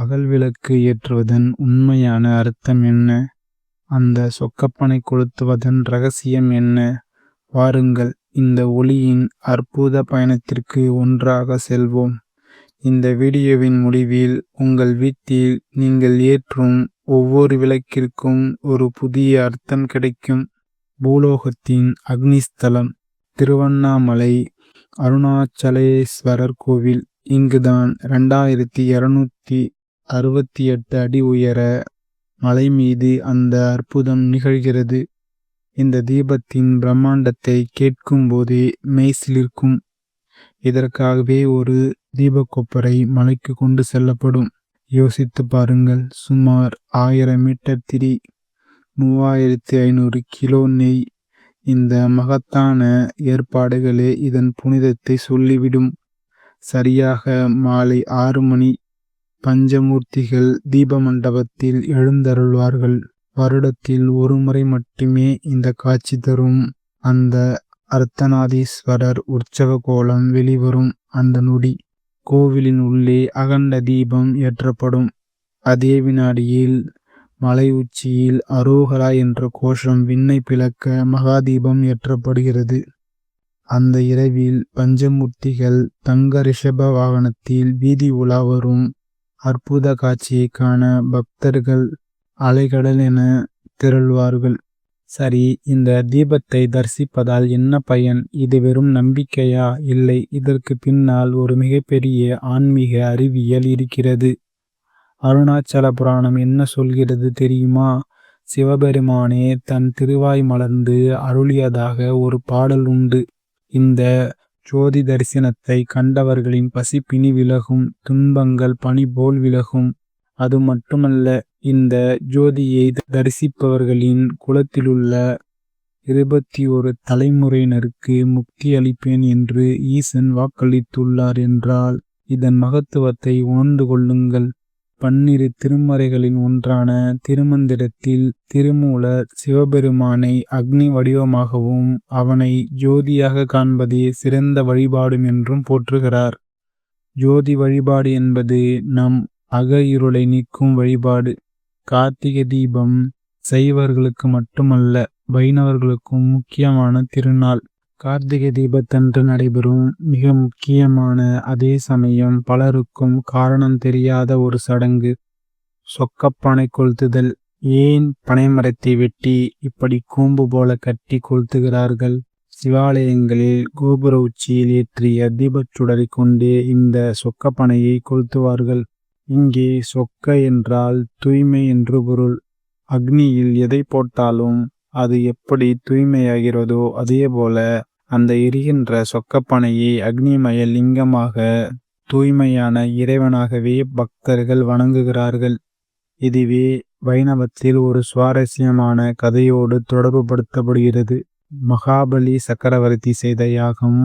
அகல் விளக்கு ஏற்றுவதன் உண்மையான அர்த்தம் என்ன? அந்த சொக்கப்பனை கொளுத்துவதன் ரகசியம் என்ன? வாருங்கள், இந்த ஒளியின் அற்புத பயணத்திற்கு ஒன்றாக செல்வோம். இந்த வீடியோவின் முடிவில் உங்கள் வீட்டில் நீங்கள் ஏற்றும் ஒவ்வொரு விளக்கிற்கும் ஒரு புதிய அர்த்தம் கிடைக்கும். பூலோகத்தின் அக்னிஸ்தலம் திருவண்ணாமலை அருணாச்சலேஸ்வரர் கோவில். இங்குதான் 2268 அடி உயர மலை மீது அந்த அற்புதம் நிகழ்கிறது. இந்த தீபத்தின் பிரம்மாண்டத்தை கேட்கும் போதே மெய்சிலிர்க்கும். இதற்காகவே ஒரு தீபக்கொப்பரை மலைக்கு கொண்டு செல்லப்படும். யோசித்து பாருங்கள், சுமார் 1000 மீட்டர் திரி, 3500 கிலோ நெய். இந்த மகத்தான ஏற்பாடுகளே இதன் புனிதத்தை சொல்லிவிடும். சரியாக மாலை 6 மணி பஞ்சமூர்த்திகள் தீப மண்டபத்தில் எழுந்தருள்வார்கள். வருடத்தில் ஒரு முறை மட்டுமே இந்த காட்சி தரும். அந்த அர்த்தநாதீஸ்வரர் உற்சவ கோலம் வெளிவரும் அந்த நொடி கோவிலின் உள்ளே அகண்ட தீபம் ஏற்றப்படும். அதே வினாடியில் மலை உச்சியில் அரோகரா என்ற கோஷம் விண்ணை பிளக்க மகாதீபம் ஏற்றப்படுகிறது. அந்த இரவில் பஞ்சமூர்த்திகள் தங்க ரிஷப வாகனத்தில் வீதி உலா வரும் அற்புத காட்சியை காண பக்தர்கள் அலைகடல் என திரள்வார்கள். சரி, இந்த தீபத்தை தரிசிப்பதால் என்ன பயன்? இது வெறும் நம்பிக்கையா? இல்லை, இதற்கு பின்னால் ஒரு மிகப்பெரிய ஆன்மீக அறிவியல் இருக்கிறது. அருணாச்சல புராணம் என்ன சொல்கிறது தெரியுமா? சிவபெருமானே தன் திருவாய் மலர்ந்து அருளியதாக ஒரு பாடல் உண்டு. இந்த ஜோதி தரிசனத்தை கண்டவர்களின் பசிப்பினி விலகும், துன்பங்கள் பனி போல் விலகும். அது மட்டுமல்ல, இந்த ஜோதியை தரிசிப்பவர்களின் குலத்திலுள்ள 21 தலைமுறையினருக்கு முக்தி அளிப்பேன் என்று ஈசன் வாக்களித்துள்ளார் என்றால் இதன் மகத்துவத்தை உணர்ந்து கொள்ளுங்கள். 12 திருமறைகளின் ஒன்றான திருமந்திரத்தில் திருமூலர் சிவபெருமானை அக்னி வடிவமாகவும் அவனை ஜோதியாக காண்பதே சிறந்த வழிபாடு என்றும் போற்றுகிறார். ஜோதி வழிபாடு என்பது நம் அக இருளை நீக்கும் வழிபாடு. கார்த்திகை தீபம் சைவர்களுக்கு மட்டுமல்ல, வைணவர்களுக்கும் முக்கியமான திருநாள். கார்த்திகை தீபத்தன்று நடைபெறும் மிக முக்கியமான, அதே சமயம் பலருக்கும் காரணம் தெரியாத ஒரு சடங்கு, சொக்கப்பனை கொளுத்துதல். ஏன் பனைமரத்தை வெட்டி இப்படி கூம்பு போல கட்டி கொளுத்துகிறார்கள்? சிவாலயங்களில் கோபுர உச்சியில் ஏற்றிய தீபச்சுடரை கொண்டே இந்த சொக்கப்பனையை கொளுத்துவார்கள். இங்கே சொக்க என்றால் தூய்மை என்று பொருள். அக்னியில் எதை போட்டாலும் அது எப்படி தூய்மையாகிறதோ அதேபோல அந்த எரிகின்ற சொக்கப்பனையை அக்னிமய லிங்கமாக, தூய்மையான இறைவனாகவே பக்தர்கள் வணங்குகிறார்கள். இதுவே வைணவத்தில் ஒரு சுவாரஸ்யமான கதையோடு தொடர்புபடுத்தப்படுகிறது. மகாபலி சக்கரவர்த்தி செய்த யாகம்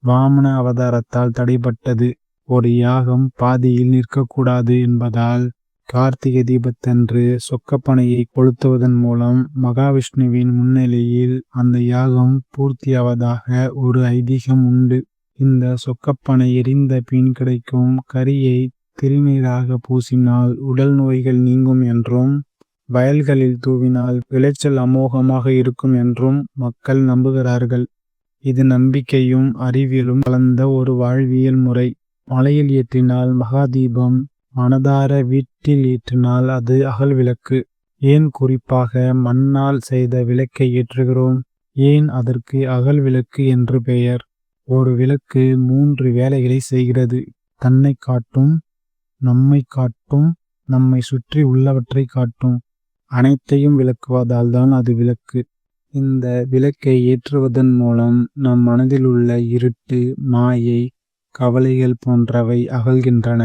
வாமன அவதாரத்தால் தடைப்பட்டது. ஒரு யாகம் பாதியில் நிற்கக்கூடாது என்பதால் கார்த்திகை தீபத்தன்று சொக்கப்பனையை கொளுத்துவதன் மூலம் மகாவிஷ்ணுவின் முன்னிலையில் அந்த யாகம் பூர்த்தியாவதாக ஒரு ஐதீகம் உண்டு. இந்த சொக்கப்பனை எரிந்த பின் கிடைக்கும் கரியை திருநீராக பூசினால் உடல் நோய்கள் நீங்கும் என்றும், வயல்களில் தூவினால் விளைச்சல் அமோகமாக இருக்கும் என்றும் மக்கள் நம்புகிறார்கள். இது நம்பிக்கையும் அறிவியலும் கலந்த ஒரு வாழ்வியல் முறை. மலையில் ஏற்றினால் மகாதீபம், மனதார வீட்டில் ஏற்றினால் அது அகல் விளக்கு. ஏன் குறிப்பாக மண்ணால் செய்த விளக்கை ஏற்றுகிறோம்? ஏன் அதற்கு அகல் விளக்கு என்று பெயர்? ஒரு விளக்கு 3 வேலைகளை செய்கிறது. தன்னை காட்டும், நம்மை காட்டும், நம்மை சுற்றி உள்ளவற்றை காட்டும். அனைத்தையும் விளக்குவதால் தான் அது விளக்கு. இந்த விளக்கை ஏற்றுவதன் மூலம் நம் மனதில் உள்ள இருட்டு, மாயை, கவலைகள் போன்றவை அகல்கின்றன.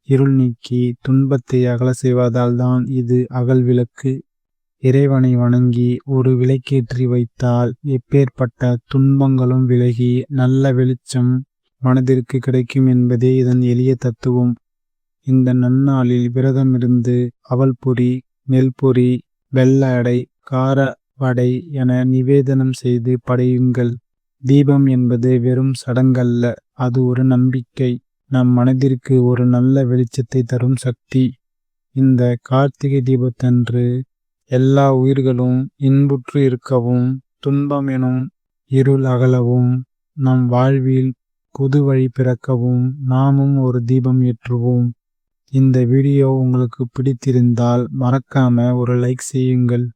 இருள் நீக்கி துன்பத்தை அகல செய்வதால் தான் இது அகல் விளக்கு. இறைவனை வணங்கி ஒரு விளக்கேற்றி வைத்தால் எப்பேற்பட்ட துன்பங்களும் விலகி நல்ல வெளிச்சம் மனதிற்கு கிடைக்கும் என்பதே இதன் எளிய தத்துவம். இந்த நன்னாளில் விரதமிருந்து அவல் பொரி, நெல் பொரி, வெள்ள அடை, கார வடை என நிவேதனம் செய்து படையுங்கள். தீபம் என்பது வெறும் சடங்கல்ல, அது ஒரு நம்பிக்கை. நம் மனதிற்கு ஒரு நல்ல வெளிச்சத்தை தரும் சக்தி. இந்த கார்த்திகை தீபத்தன்று எல்லா உயிர்களும் இன்புற்று இருக்கவும், துன்பம் எனும் இருள் அகலவும், நம் வாழ்வில் புது வழி பிறக்கவும் நாமும் ஒரு தீபம் ஏற்றுவோம். இந்த வீடியோ உங்களுக்கு பிடித்திருந்தால் மறக்காம ஒரு லைக் செய்யுங்கள்.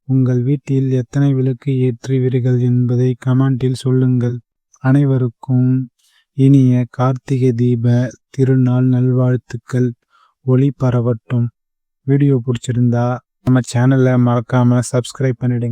உங்கள் வீட்டில் எத்தனை விளக்கு ஏற்றுவீர்கள் என்பதை கமெண்டில் சொல்லுங்கள். அனைவருக்கும் இனிய கார்த்திகை தீப திருநாள் நல்வாழ்த்துக்கள். ஒளி பரவட்டும். வீடியோ பிடிச்சிருந்தா நம்ம சேனலை மறக்காம சப்ஸ்கிரைப் பண்ணிடுங்க.